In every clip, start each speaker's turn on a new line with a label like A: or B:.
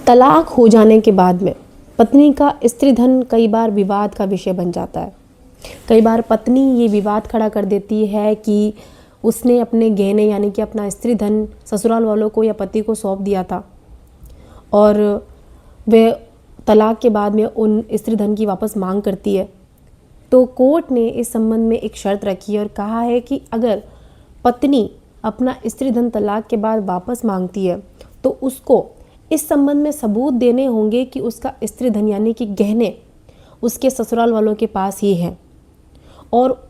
A: तलाक हो जाने के बाद में पत्नी का स्त्री धन कई बार विवाद का विषय बन जाता है। कई बार पत्नी ये विवाद खड़ा कर देती है कि उसने अपने गहने यानी कि अपना स्त्री धन ससुराल वालों को या पति को सौंप दिया था और वह तलाक के बाद में उन स्त्री धन की वापस मांग करती है। तो कोर्ट ने इस संबंध में एक शर्त रखी है और कहा है कि अगर पत्नी अपना स्त्री धन तलाक के बाद वापस मांगती है तो उसको इस संबंध में सबूत देने होंगे कि उसका स्त्री धन यानी कि गहने उसके ससुराल वालों के पास ही है। और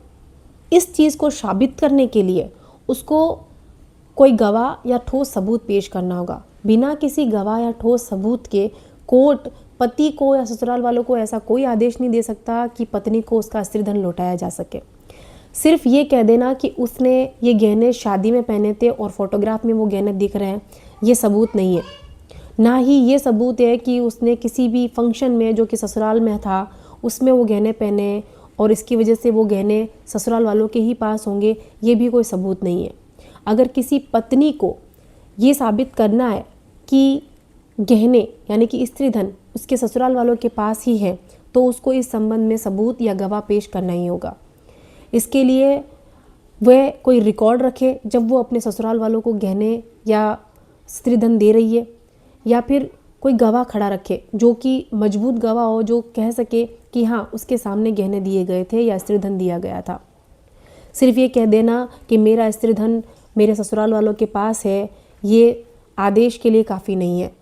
A: इस चीज़ को साबित करने के लिए उसको कोई गवाह या ठोस सबूत पेश करना होगा। बिना किसी गवाह या ठोस सबूत के कोर्ट पति को या ससुराल वालों को ऐसा कोई आदेश नहीं दे सकता कि पत्नी को उसका स्त्री धन लौटाया जा सके। सिर्फ ये कह देना कि उसने ये गहने शादी में पहने थे और फोटोग्राफ में वो गहने दिख रहे हैं, ये सबूत नहीं है। ना ही ये सबूत है कि उसने किसी भी फंक्शन में जो कि ससुराल में था उसमें वो गहने पहने और इसकी वजह से वो गहने ससुराल वालों के ही पास होंगे, ये भी कोई सबूत नहीं है। अगर किसी पत्नी को ये साबित करना है कि गहने यानी कि स्त्री धन उसके ससुराल वालों के पास ही है तो उसको इस संबंध में सबूत या गवाह पेश करना ही होगा। इसके लिए वह कोई रिकॉर्ड रखे जब वो अपने ससुराल वालों को गहने या स्त्री धन दे रही है, या फिर कोई गवाह खड़ा रखे जो कि मजबूत गवाह हो, जो कह सके कि हाँ उसके सामने गहने दिए गए थे या स्त्री धन दिया गया था। सिर्फ ये कह देना कि मेरा स्त्री धन मेरे ससुराल वालों के पास है, ये आदेश के लिए काफ़ी नहीं है।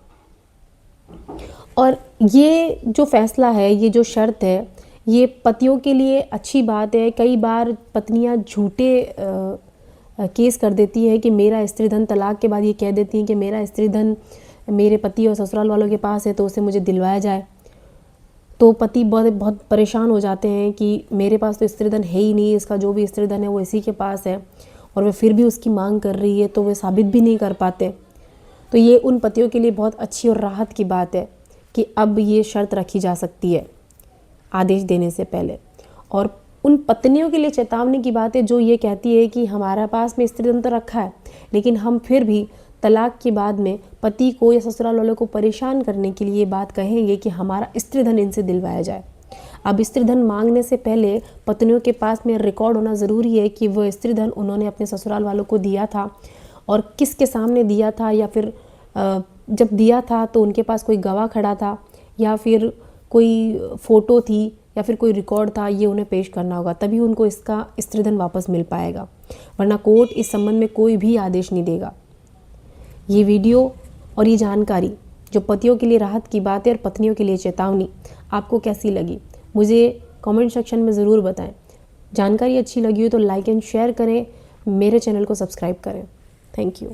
A: और ये जो फैसला है, ये जो शर्त है, ये पतियों के लिए अच्छी बात है। कई बार पत्नियां झूठे केस कर देती है कि मेरा स्त्री धन, तलाक के बाद ये कह देती हैं कि मेरा स्त्री धन मेरे पति और ससुराल वालों के पास है तो उसे मुझे दिलवाया जाए। तो पति बहुत परेशान हो जाते हैं कि मेरे पास तो स्त्री धन है ही नहीं, इसका जो भी स्त्री धन है वो इसी के पास है, और वह फिर भी उसकी मांग कर रही है तो वे साबित भी नहीं कर पाते। तो ये उन पतियों के लिए बहुत अच्छी और राहत की बात है कि अब ये शर्त रखी जा सकती है आदेश देने से पहले। और उन पत्नियों के लिए चेतावनी की बात है जो ये कहती है कि हमारा पास में स्त्री धन तो रखा है लेकिन हम फिर भी तलाक के बाद में पति को या ससुराल वालों को परेशान करने के लिए बात कहेंगे कि हमारा स्त्री धन इनसे दिलवाया जाए। अब स्त्री धन मांगने से पहले पत्नियों के पास में रिकॉर्ड होना ज़रूरी है कि वह स्त्री धन उन्होंने अपने ससुराल वालों को दिया था और किसके सामने दिया था, या फिर जब दिया था तो उनके पास कोई गवाह खड़ा था या फिर कोई फ़ोटो थी या फिर कोई रिकॉर्ड था, ये उन्हें पेश करना होगा, तभी उनको इसका स्त्री धन वापस मिल पाएगा। वरना कोर्ट इस संबंध में कोई भी आदेश नहीं देगा। ये वीडियो और ये जानकारी जो पतियों के लिए राहत की बात है और पत्नियों के लिए चेतावनी, आपको कैसी लगी मुझे कमेंट सेक्शन में ज़रूर बताएं। जानकारी अच्छी लगी हो तो लाइक एंड शेयर करें, मेरे चैनल को सब्सक्राइब करें। Thank you.